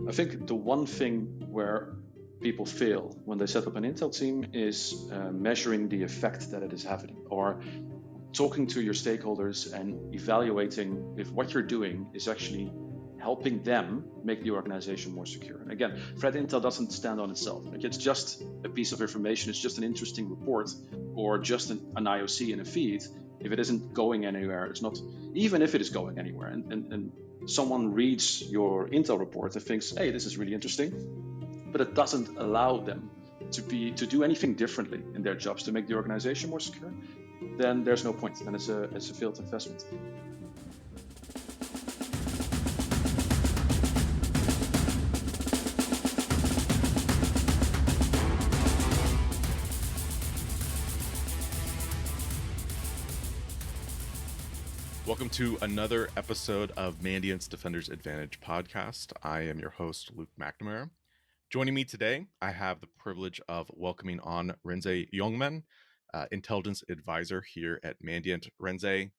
I think the one thing where people fail when they set up an Intel team is measuring the effect that it is having, or talking to your stakeholders and evaluating if what you're doing is actually helping them make the organization more secure. And again, threat intel doesn't stand on itself. Like, it's just a piece of information, it's just an interesting report, or just an IOC in a feed. If it isn't going anywhere, it's not, even if it is going anywhere, and someone reads your intel report and thinks, hey, this is really interesting, but it doesn't allow them to do anything differently in their jobs to make the organization more secure, then there's no point. Then it's a failed investment. Welcome to another episode of Mandiant's Defender's Advantage podcast. I am your host, Luke McNamara. Joining me today, I have the privilege of welcoming on Renze Jongman, intelligence advisor here at Mandiant. Renze,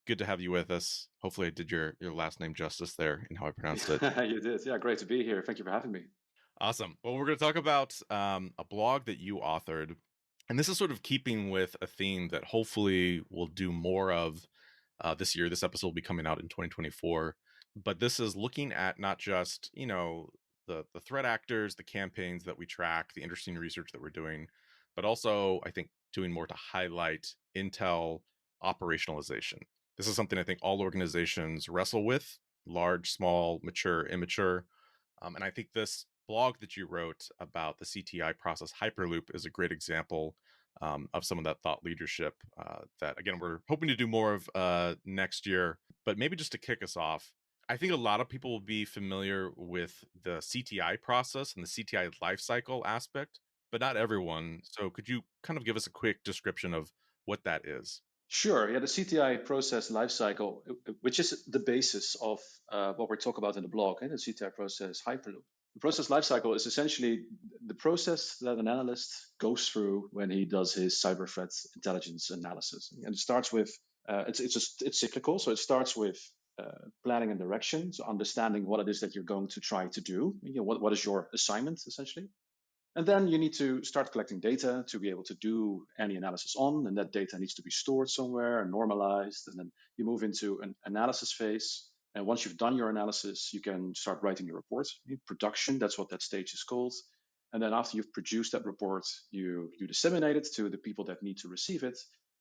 good to have you with us. Hopefully I did your last name justice there in how I pronounced it. You did. Yeah, great to be here. Thank you for having me. Awesome. Well, we're going to talk about a blog that you authored. And this is sort of keeping with a theme that hopefully we'll do more of this year. This episode will be coming out in 2024. But this is looking at not just, the threat actors, the campaigns that we track, the interesting research that we're doing, but also, I think, doing more to highlight Intel operationalization. This is something I think all organizations wrestle with, large, small, mature, immature. And I think this blog that you wrote about the CTI Process Hyperloop is a great example of some of that thought leadership that, again, we're hoping to do more of next year. But maybe just to kick us off, I think a lot of people will be familiar with the CTI process and the CTI lifecycle aspect, but not everyone. So could you kind of give us a quick description of what that is? Sure. Yeah, the CTI process lifecycle, which is the basis of what we're talking about in the blog, the CTI process Hyperloop. The process lifecycle is essentially the process that an analyst goes through when he does his cyber threat intelligence analysis. And it starts with, it's cyclical. So it starts with planning and direction, so understanding what it is that you're going to try to do. What is your assignment, essentially? And then you need to start collecting data to be able to do any analysis on, and that data needs to be stored somewhere and normalized. And then you move into an analysis phase. And once you've done your analysis, you can start writing your report. Production, that's what that stage is called. And then after you've produced that report, you disseminate it to the people that need to receive it.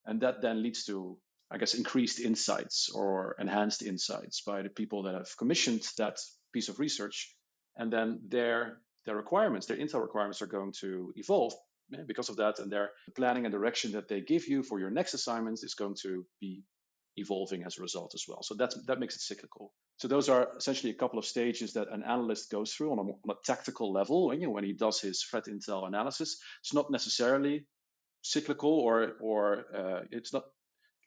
And that then leads to, I guess, increased insights or enhanced insights by the people that have commissioned that piece of research. And then their requirements, their intel requirements are going to evolve because of that. And their planning and direction that they give you for your next assignments is going to be evolving as a result as well. So that makes it cyclical. So those are essentially a couple of stages that an analyst goes through on a tactical level. And, when he does his threat intel analysis, it's not necessarily cyclical, or it's not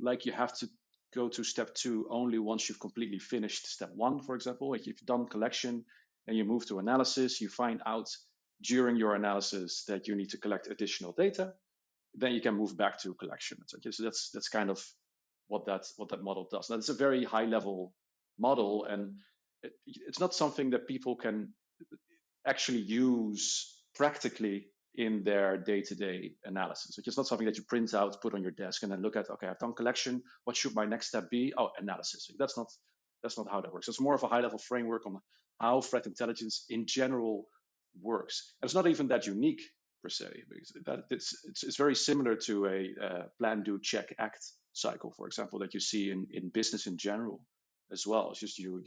like you have to go to step 2 only once you've completely finished step 1, for example. Like, if you've done collection and you move to analysis, you find out during your analysis that you need to collect additional data, then you can move back to collection. So that's kind of what that model does. Now, it's a very high level model, and it's not something that people can actually use practically in their day-to-day analysis. It's not something that you print out, put on your desk, and then look at, okay, I've done collection. What should my next step be? Oh, analysis. That's not how that works. It's more of a high-level framework on how threat intelligence in general works. And it's not even that unique per se, because it's very similar to a plan, do, check, act cycle, for example, that you see in business in general as well. It's just you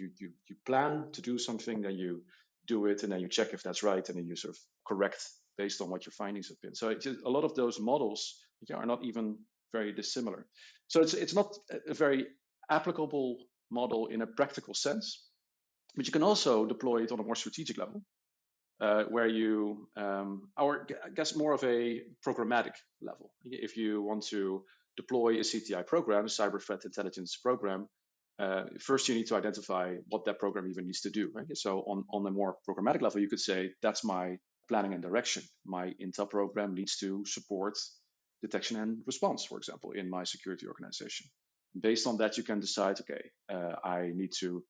plan to do something, then you do it, and then you check if that's right, and then you sort of correct based on what your findings have been. So a lot of those models are not even very dissimilar. So it's not a very applicable model in a practical sense, but you can also deploy it on a more strategic level, where you, or I guess more of a programmatic level. If you want to deploy a CTI program, a cyber threat intelligence program, first you need to identify what that program even needs to do. Right? So on a more programmatic level, you could say, that's my planning and direction. My Intel program needs to support detection and response, for example, in my security organization. Based on that, you can decide, okay, I need to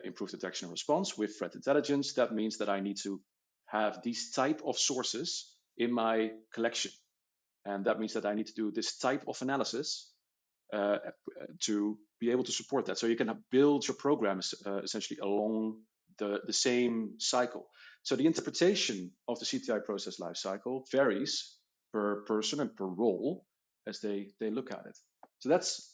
improve detection and response with threat intelligence. That means that I need to have these type of sources in my collection. And that means that I need to do this type of analysis to be able to support that. So you can build your programs essentially along the same cycle. So the interpretation of the CTI process lifecycle varies per person and per role as they look at it. So that's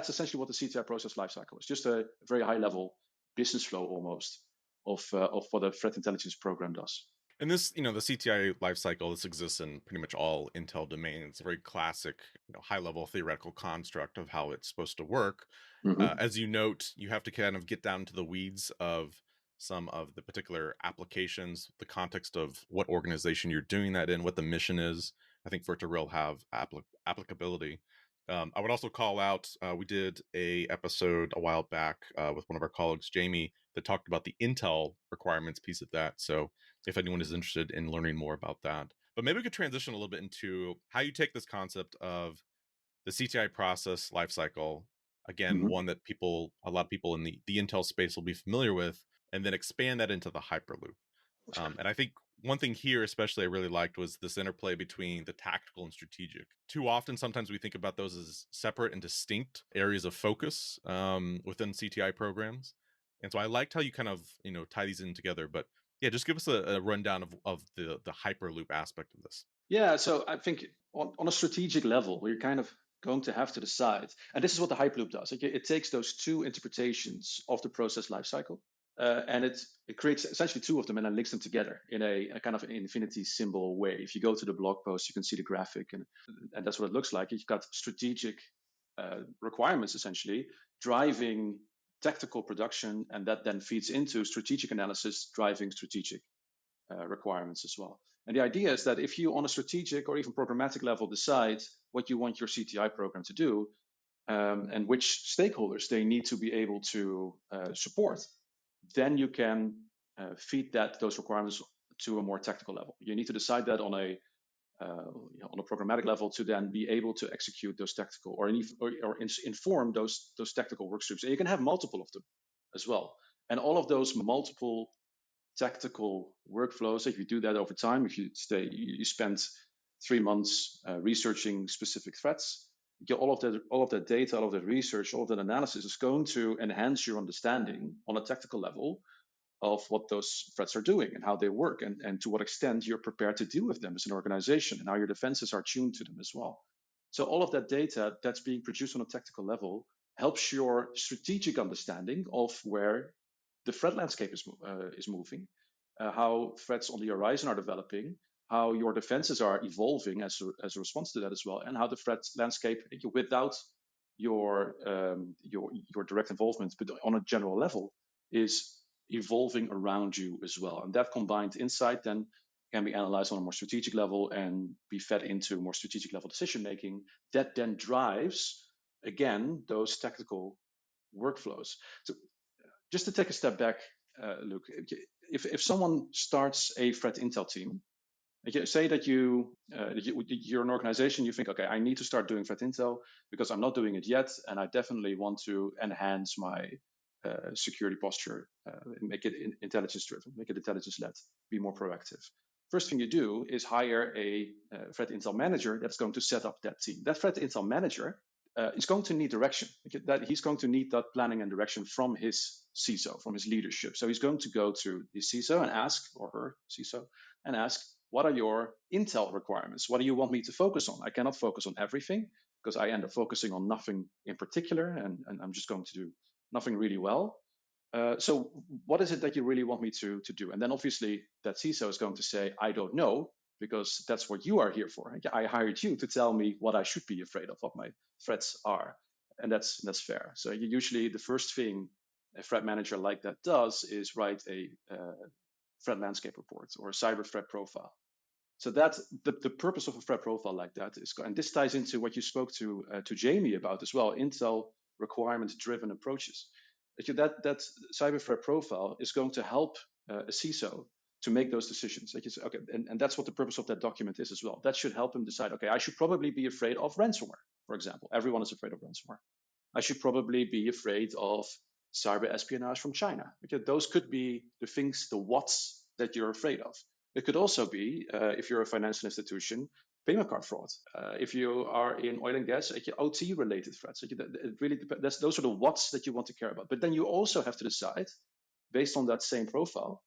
essentially what the CTI process lifecycle is. Just a very high level business flow almost of what a threat intelligence program does. And this, the CTI lifecycle, this exists in pretty much all Intel domains. It's a very classic, high-level theoretical construct of how it's supposed to work. As you note, you have to kind of get down to the weeds of some of the particular applications, the context of what organization you're doing that in, what the mission is, I think, for it to really have applicability. I would also call out, we did a episode a while back with one of our colleagues, Jamie, that talked about the Intel requirements piece of that. So if anyone is interested in learning more about that. But maybe we could transition a little bit into how you take this concept of the CTI process lifecycle, again, one that a lot of people in the Intel space will be familiar with, and then expand that into the Hyperloop. And I think one thing here, especially, I really liked was this interplay between the tactical and strategic. Too often, sometimes we think about those as separate and distinct areas of focus within CTI programs. And so I liked how you kind of, tie these in together. But yeah, just give us a rundown of the Hyperloop aspect of this. Yeah, so I think on a strategic level, we're kind of going to have to decide, and this is what the Hyperloop does. It takes those two interpretations of the process lifecycle, and it creates essentially two of them and then links them together in a kind of an infinity symbol way. If you go to the blog post, you can see the graphic, and that's what it looks like. You've got strategic requirements essentially driving tactical production, and that then feeds into strategic analysis driving strategic requirements as well. And the idea is that if you, on a strategic or even programmatic level, decide what you want your CTI program to do and which stakeholders they need to be able to support, then you can feed those requirements to a more tactical level. You need to decide that on a programmatic level to then be able to execute those tactical or inform those tactical work streams. And you can have multiple of them as well. And all of those multiple tactical workflows, if you do that over time, if you spend 3 months researching specific threats, you get all of that data, all of that research, all of that analysis is going to enhance your understanding on a tactical level of what those threats are doing and how they work, and to what extent you're prepared to deal with them as an organization, and how your defenses are tuned to them as well. So all of that data that's being produced on a tactical level helps your strategic understanding of where the threat landscape is moving, how threats on the horizon are developing, how your defenses are evolving as a response to that as well, and how the threat landscape, without your direct involvement, but on a general level, is evolving around you as well. And that combined insight then can be analyzed on a more strategic level and be fed into more strategic level decision making that then drives, again, those tactical workflows. So just to take a step back, Luke, if someone starts a threat intel team, say that you're an organization, you think, okay, I need to start doing threat intel because I'm not doing it yet, and I definitely want to enhance my security posture, make it intelligence driven, make it intelligence led, be more proactive. First thing you do is hire a threat intel manager that's going to set up that team. That threat intel manager is going to need direction. That he's going to need that planning and direction from his CISO, from his leadership. So he's going to go to his CISO and ask, or her CISO, and ask, what are your intel requirements? What do you want me to focus on? I cannot focus on everything because I end up focusing on nothing in particular, and I'm just going to do nothing really well. So what is it that you really want me to do? And then obviously that CISO is going to say, I don't know, because that's what you are here for. I hired you to tell me what I should be afraid of, what my threats are. And that's fair. So usually the first thing a threat manager like that does is write a threat landscape report or a cyber threat profile. So that's the purpose of a threat profile like that is, and this ties into what you spoke to Jamie about as well, Intel requirement-driven approaches. That cyber threat profile is going to help a CISO to make those decisions. Okay, and that's what the purpose of that document is as well. That should help him decide, okay, I should probably be afraid of ransomware, for example. Everyone is afraid of ransomware. I should probably be afraid of cyber espionage from China. Okay, those could be the things, the what's that you're afraid of. It could also be, if you're a financial institution, payment card fraud. If you are in oil and gas, OT related threats. It really depends. Those are the what's that you want to care about. But then you also have to decide, based on that same profile,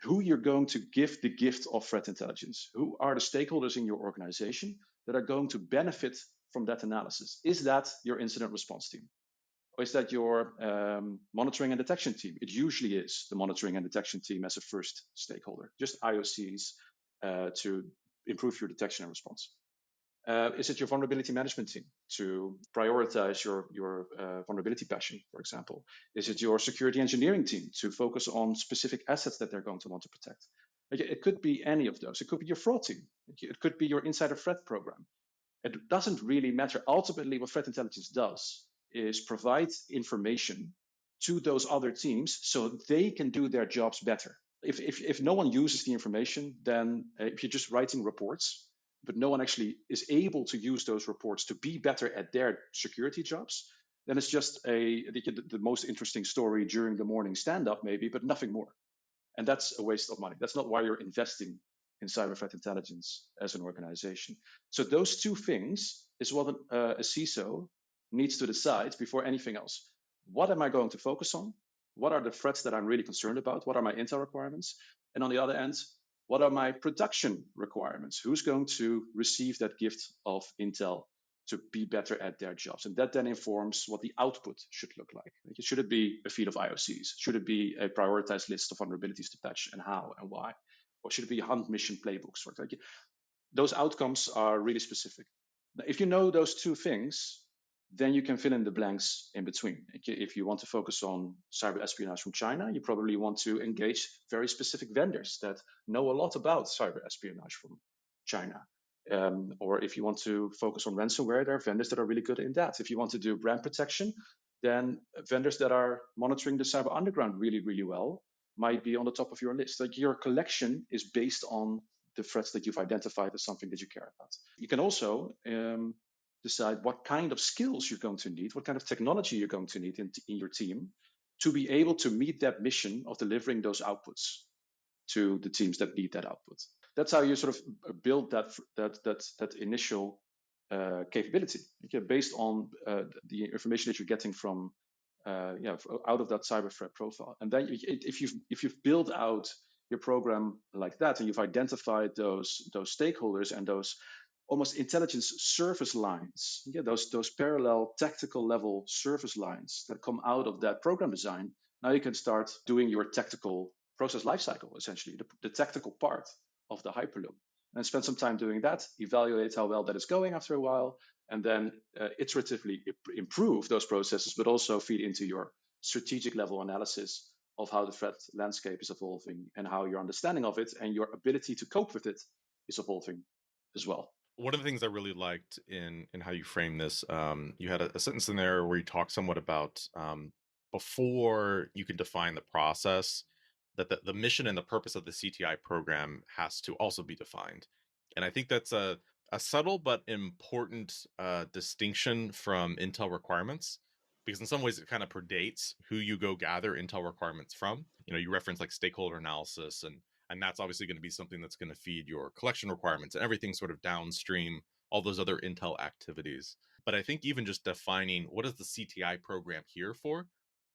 who you're going to give the gift of threat intelligence. Who are the stakeholders in your organization that are going to benefit from that analysis? Is that your incident response team? Or is that your monitoring and detection team? It usually is the monitoring and detection team as a first stakeholder, just IOCs to improve your detection and response. Is it your vulnerability management team to prioritize your vulnerability patching, for example? Is it your security engineering team to focus on specific assets that they're going to want to protect? It could be any of those. It could be your fraud team. It could be your insider threat program. It doesn't really matter. Ultimately, what threat intelligence does is provide information to those other teams so they can do their jobs better. If no one uses the information, then if you're just writing reports, but no one actually is able to use those reports to be better at their security jobs, then it's just the most interesting story during the morning stand-up maybe, but nothing more. And that's a waste of money. That's not why you're investing in cyber threat intelligence as an organization. So those two things is what a CISO needs to decide before anything else. What am I going to focus on? What are the threats that I'm really concerned about? What are my intel requirements? And on the other end, what are my production requirements? Who's going to receive that gift of intel to be better at their jobs? And that then informs what the output should look like. Should it be a feed of IOCs? Should it be a prioritized list of vulnerabilities to patch, and how and why? Or should it be hunt mission playbooks? Those outcomes are really specific. Now, if you know those two things, then you can fill in the blanks in between. If you want to focus on cyber espionage from China, you probably want to engage very specific vendors that know a lot about cyber espionage from China. Or if you want to focus on ransomware, there are vendors that are really good in that. If you want to do brand protection, then vendors that are monitoring the cyber underground really, really well might be on the top of your list. Like, your collection is based on the threats that you've identified as something that you care about. You can also decide what kind of skills you're going to need, what kind of technology you're going to need in your team to be able to meet that mission of delivering those outputs to the teams that need that output. That's how you sort of build that initial capability, based on the information that you're getting from out of that cyber threat profile. And then if you've built out your program like that, and you've identified those stakeholders and those almost intelligence service lines, those parallel tactical level service lines that come out of that program design, now you can start doing your tactical process lifecycle, essentially the tactical part of the Hyperloop, and spend some time doing that, evaluate how well that is going after a while, and then iteratively improve those processes, but also feed into your strategic level analysis of how the threat landscape is evolving and how your understanding of it and your ability to cope with it is evolving as well. One of the things I really liked in how you frame this, you had a sentence in there where you talk somewhat about before you can define the process, that the mission and the purpose of the CTI program has to also be defined. And I think that's a subtle but important distinction from intel requirements, because in some ways it kind of predates who you go gather intel requirements from. You reference like stakeholder analysis, and that's obviously going to be something that's going to feed your collection requirements and everything sort of downstream, all those other intel activities. But I think even just defining what is the CTI program here for,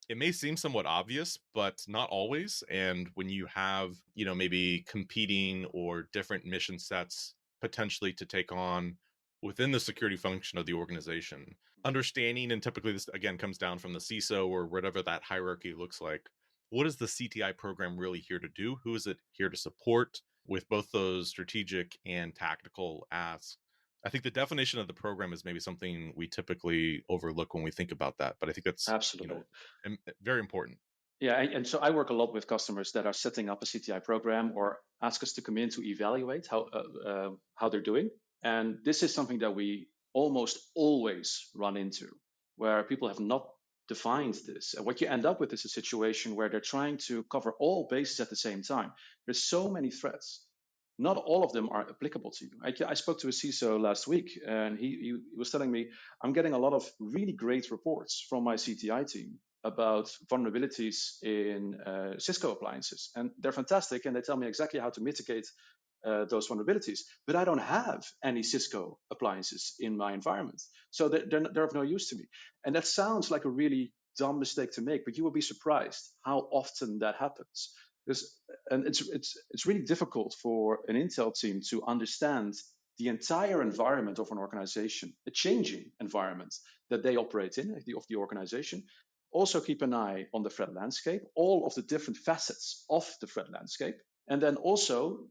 it may seem somewhat obvious, but not always. And when you have, maybe competing or different mission sets potentially to take on within the security function of the organization, understanding, and typically this again comes down from the CISO or whatever that hierarchy looks like, what is the CTI program really here to do? Who is it here to support with both those strategic and tactical asks? I think the definition of the program is maybe something we typically overlook when we think about that, but I think that's absolutely very important. Yeah, and so I work a lot with customers that are setting up a CTI program or ask us to come in to evaluate how they're doing. And this is something that we almost always run into, where people have not defined this. And what you end up with is a situation where they're trying to cover all bases at the same time. There's so many threats. Not all of them are applicable to you. I spoke to a CISO last week, and he was telling me, I'm getting a lot of really great reports from my CTI team, about vulnerabilities in Cisco appliances, and they're fantastic, and they tell me exactly how to mitigate those vulnerabilities. But I don't have any Cisco appliances in my environment, so they're of no use to me. And that sounds like a really dumb mistake to make, but you will be surprised how often that happens. And it's really difficult for an Intel team to understand the entire environment of an organization, a changing environment that they operate in, of the organization. Also keep an eye on the threat landscape, all of the different facets of the threat landscape, and then also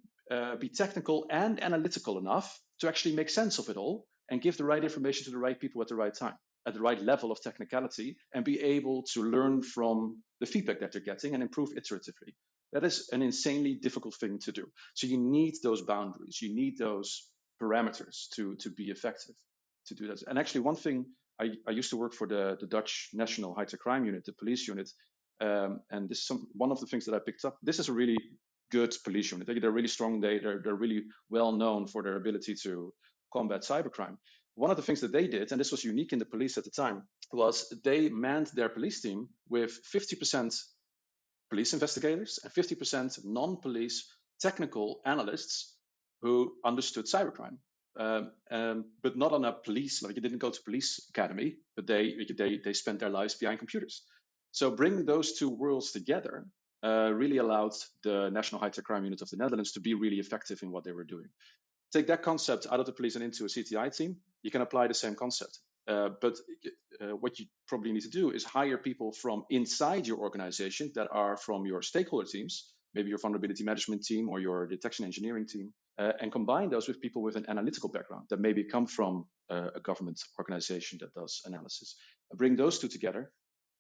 be technical and analytical enough to actually make sense of it all and give the right information to the right people at the right time, at the right level of technicality, and be able to learn from the feedback that they're getting and improve iteratively. That is an insanely difficult thing to do. So you need those boundaries, you need those parameters to be effective to do that. And actually, one thing, I used to work for the Dutch National High-Tech Crime Unit, the police unit, and this is one of the things that I picked up. This is a really good police unit. They're really strong. They're really well known for their ability to combat cybercrime. One of the things that they did, and this was unique in the police at the time, was they manned their police team with 50% police investigators and 50% non-police technical analysts who understood cybercrime. But not on a police, like you didn't go to police academy, but they spent their lives behind computers. So bringing those two worlds together really allowed the National High-Tech Crime Unit of the Netherlands to be really effective in what they were doing. Take that concept out of the police and into a CTI team, you can apply the same concept. But what you probably need to do is hire people from inside your organization that are from your stakeholder teams, maybe your vulnerability management team or your detection engineering team, and combine those with people with an analytical background that maybe come from a government organization that does analysis. Bring those two together.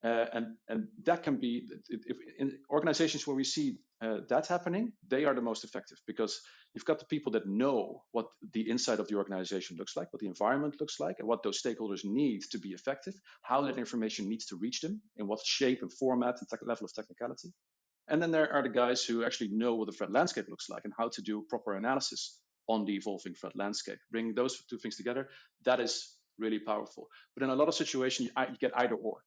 And that can be, if in organizations where we see that happening, they are the most effective because you've got the people that know what the inside of the organization looks like, what the environment looks like, and what those stakeholders need to be effective, how that information needs to reach them, in what shape and format and level of technicality. And then there are the guys who actually know what the threat landscape looks like and how to do proper analysis on the evolving threat landscape. Bring those two things together, that is really powerful. But in a lot of situations, you get either or.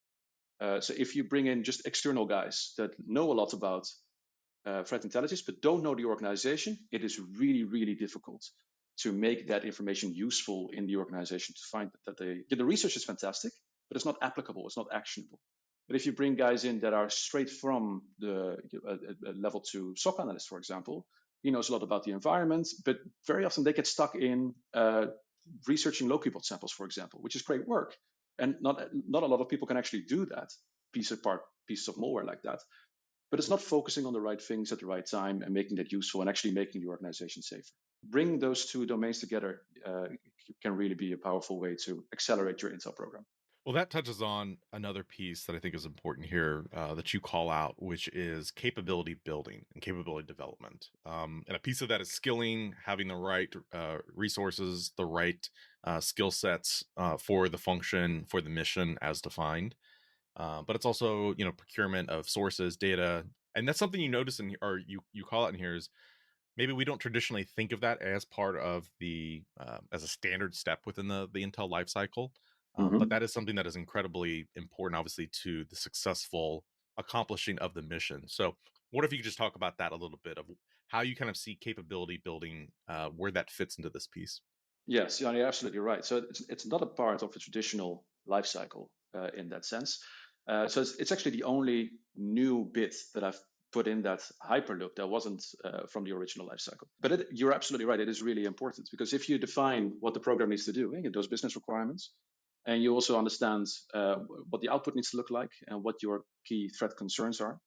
So if you bring in just external guys that know a lot about threat intelligence but don't know the organization, it is really, really difficult to make that information useful in the organization, to find that the research is fantastic, but it's not applicable, it's not actionable. But if you bring guys in that are straight from the level 2 SOC analyst, for example, he knows a lot about the environment, but very often they get stuck in researching low keyboard samples, for example, which is great work. And not a lot of people can actually do that, pieces of malware like that. But it's not focusing on the right things at the right time and making that useful and actually making the organization safer. Bringing those two domains together can really be a powerful way to accelerate your Intel program. Well, that touches on another piece that I think is important here that you call out, which is capability building and capability development. And a piece of that is skilling, having the right resources, the right skill sets for the function, for the mission as defined. But it's also, procurement of sources, data. And that's something you notice or you call out in here is maybe we don't traditionally think of that as part of the as a standard step within the Intel lifecycle. But that is something that is incredibly important, obviously, to the successful accomplishing of the mission. So what if you could just talk about that a little bit, of how you kind of see capability building, where that fits into this piece? Yes, you're absolutely right. So it's not a part of a traditional life cycle in that sense. So it's actually the only new bit that I've put in that Hyperloop that wasn't from the original life cycle. But you're absolutely right. It is really important because if you define what the program needs to do, those business requirements, and you also understand what the output needs to look like and what your key threat concerns are,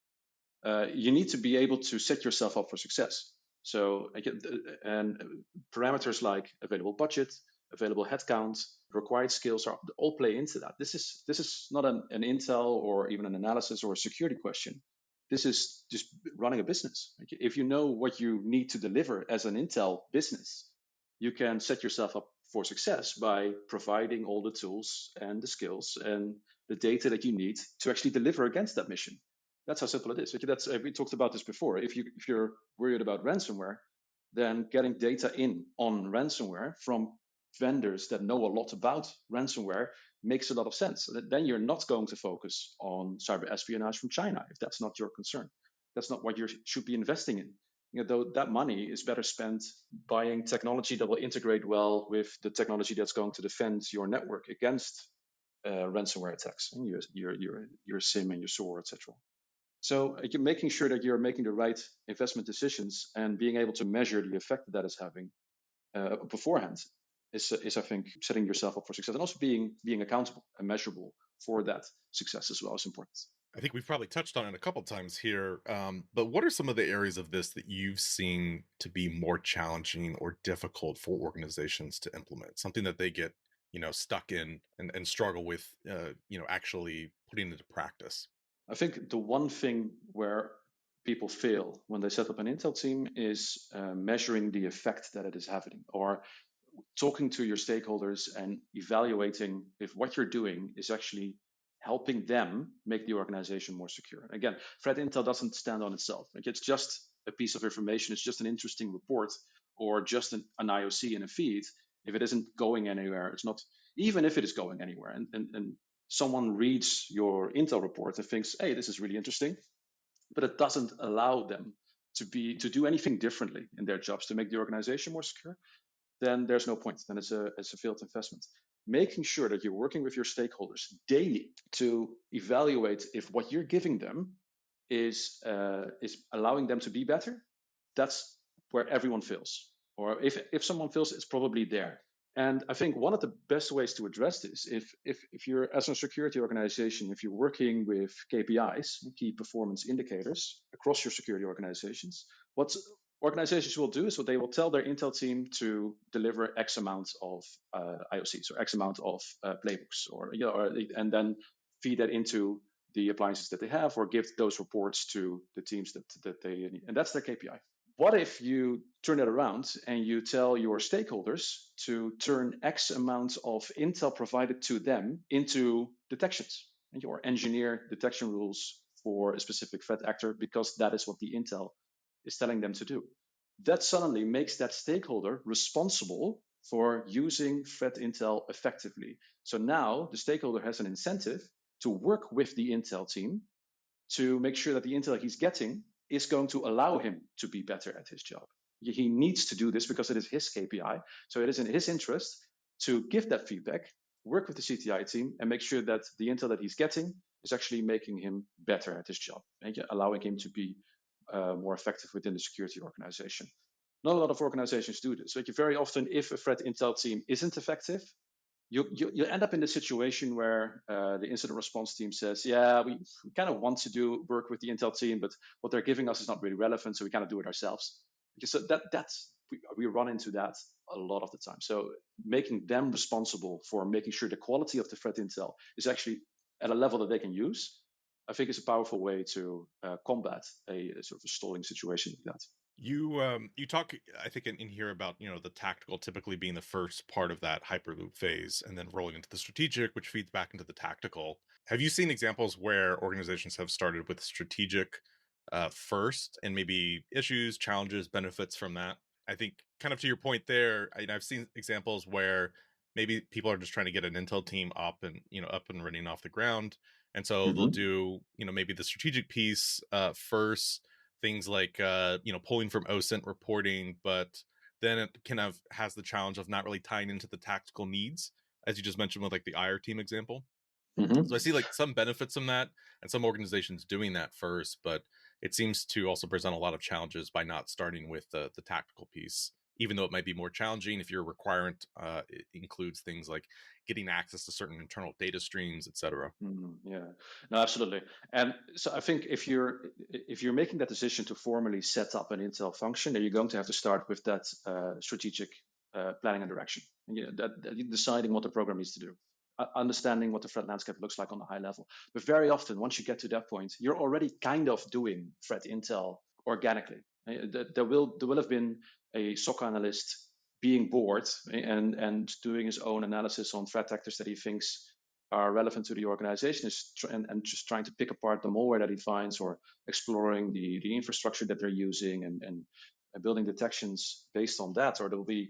you need to be able to set yourself up for success. So, and parameters like available budget, available headcount, required skills all play into that. This is not an Intel or even an analysis or a security question. This is just running a business. If you know what you need to deliver as an Intel business, you can set yourself up for success by providing all the tools and the skills and the data that you need to actually deliver against that mission. That's how simple it is. We talked about this before. If you're worried about ransomware, then getting data in on ransomware from vendors that know a lot about ransomware makes a lot of sense. Then you're not going to focus on cyber espionage from China if that's not your concern. That's not what you should be investing in. Though that money is better spent buying technology that will integrate well with the technology that's going to defend your network against ransomware attacks, and your SIM and your SOAR, etc. So you're making sure that you're making the right investment decisions and being able to measure the effect that is having beforehand is I think setting yourself up for success, and also being accountable and measurable for that success as well is important. I think we've probably touched on it a couple times here, but what are some of the areas of this that you've seen to be more challenging or difficult for organizations to implement? Something that they get, stuck in and struggle with, actually putting into practice? I think the one thing where people fail when they set up an Intel team is measuring the effect that it is having, or talking to your stakeholders and evaluating if what you're doing is actually helping them make the organization more secure. Again, threat intel doesn't stand on itself. Like, it's just a piece of information. It's just an interesting report or just an IOC in a feed. If it isn't going anywhere, it's not, even if it is going anywhere, and someone reads your intel report and thinks, hey, this is really interesting, but it doesn't allow them to do anything differently in their jobs to make the organization more secure, then there's no point. Then it's a failed investment. Making sure that you're working with your stakeholders daily to evaluate if what you're giving them is allowing them to be better, that's where everyone fails. Or if someone fails, it's probably there. And I think one of the best ways to address this, if you're, as a security organization, if you're working with KPIs, key performance indicators, across your security organizations, what organizations will do is what they will tell their Intel team to deliver X amount of IOCs or X amount of playbooks, and then feed that into the appliances that they have, or give those reports to the teams that they need. And that's their KPI. What if you turn it around and you tell your stakeholders to turn X amount of intel provided to them into detections, or engineer detection rules for a specific threat actor, because that is what the intel is telling them to do? That suddenly makes that stakeholder responsible for using threat intel effectively. So now the stakeholder has an incentive to work with the intel team to make sure that the intel he's getting is going to allow him to be better at his job. He needs to do this because it is his KPI. So it is in his interest to give that feedback, work with the CTI team, and make sure that the intel that he's getting is actually making him better at his job, and allowing him to be more effective within the security organization. Not a lot of organizations do this. So very often, if a threat intel team isn't effective, you end up in the situation where the incident response team says, yeah, we kind of want to work with the Intel team, but what they're giving us is not really relevant, so we kind of do it ourselves. So we run into that a lot of the time. So making them responsible for making sure the quality of the threat intel is actually at a level that they can use, I think is a powerful way to combat a sort of a stalling situation like that. You talk, I think, in here about the tactical typically being the first part of that Hyperloop phase, and then rolling into the strategic, which feeds back into the tactical. Have you seen examples where organizations have started with strategic first, and maybe issues, challenges, benefits from that? I think, kind of to your point there, I've seen examples where maybe people are just trying to get an Intel team up and running off the ground, and so they'll do maybe the strategic piece first. Things like pulling from OSINT reporting, but then it kind of has the challenge of not really tying into the tactical needs, as you just mentioned with like the IR team example. So I see like some benefits from that, and some organizations doing that first, but it seems to also present a lot of challenges by not starting with the tactical piece, even though it might be more challenging if your requirement it includes things like getting access to certain internal data streams, etc. Yeah, no, absolutely. And so I think if you're making that decision to formally set up an Intel function, then you're going to have to start with that strategic planning and direction, and that deciding what the program needs to do, understanding what the threat landscape looks like on a high level. But very often, once you get to that point, you're already kind of doing threat intel organically. There will have been a SOC analyst being bored and doing his own analysis on threat actors that he thinks are relevant to the organization, and just trying to pick apart the malware that he finds, or exploring the infrastructure that they're using, and building detections based on that. Or there'll be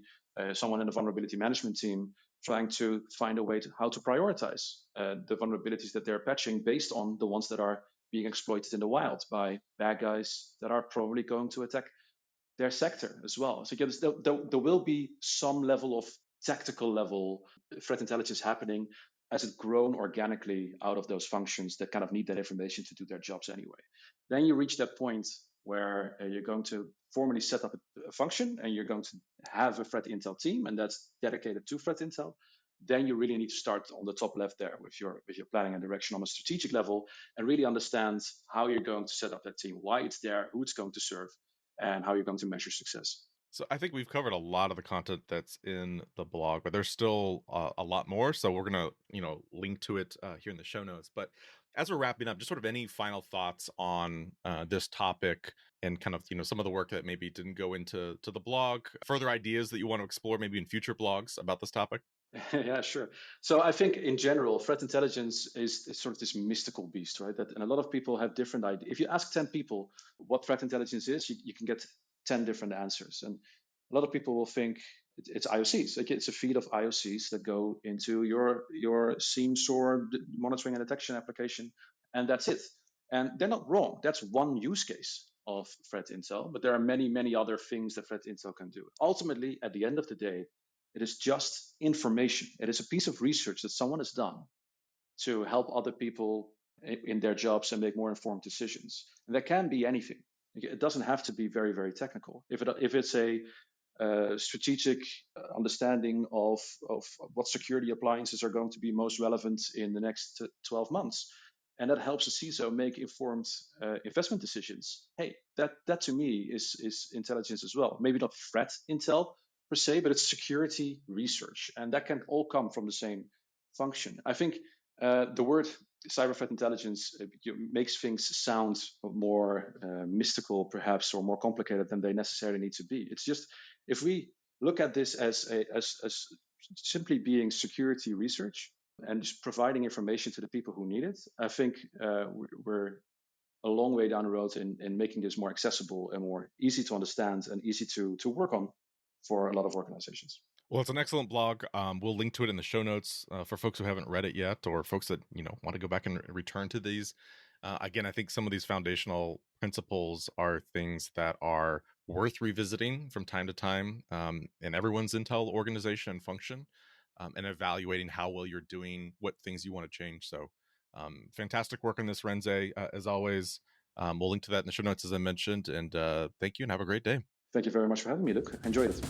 someone in the vulnerability management team trying to find a way to how to prioritize the vulnerabilities that they're patching based on the ones that are being exploited in the wild by bad guys that are probably going to attack their sector as well. So there will be some level of tactical level threat intelligence happening as it's grown organically out of those functions that kind of need that information to do their jobs anyway. Then you reach that point where you're going to formally set up a function and you're going to have a threat intel team, and that's dedicated to threat intel. Then you really need to start on the top left there with your planning and direction on a strategic level, and really understand how you're going to set up that team, why it's there, who it's going to serve, and how you're going to measure success. So I think we've covered a lot of the content that's in the blog, but there's still a lot more. So we're gonna, link to it here in the show notes. But as we're wrapping up, just sort of any final thoughts on this topic and kind of, some of the work that maybe didn't go into the blog, further ideas that you want to explore maybe in future blogs about this topic? Yeah, sure. So I think in general, threat intelligence is sort of this mystical beast, right? And a lot of people have different ideas. If you ask 10 people what threat intelligence is, you can get 10 different answers. And a lot of people will think it's IOCs. Like it's a feed of IOCs that go into your SIEM SOAR monitoring and detection application, and that's it. And they're not wrong. That's one use case of threat intel, but there are many, many other things that threat intel can do. Ultimately, at the end of the day, it is just information. It is a piece of research that someone has done to help other people in their jobs and make more informed decisions. And that can be anything. It doesn't have to be very, very technical. If it's a strategic understanding of what security appliances are going to be most relevant in the next 12 months, and that helps a CISO make informed investment decisions. Hey, that to me is intelligence as well. Maybe not threat intel per se, but it's security research, and that can all come from the same function. I think the word cyber threat intelligence makes things sound more mystical, perhaps, or more complicated than they necessarily need to be. It's just if we look at this as simply being security research and just providing information to the people who need it, I think we're a long way down the road in making this more accessible and more easy to understand and easy to work on for a lot of organizations. Well, it's an excellent blog. We'll link to it in the show notes for folks who haven't read it yet, or folks that want to go back and return to these. Again, I think some of these foundational principles are things that are worth revisiting from time to time in everyone's Intel organization and function, and evaluating how well you're doing, what things you want to change. So, fantastic work on this, Renze. As always, we'll link to that in the show notes, as I mentioned. And thank you, and have a great day. Thank you very much for having me, Luke. Enjoyed it.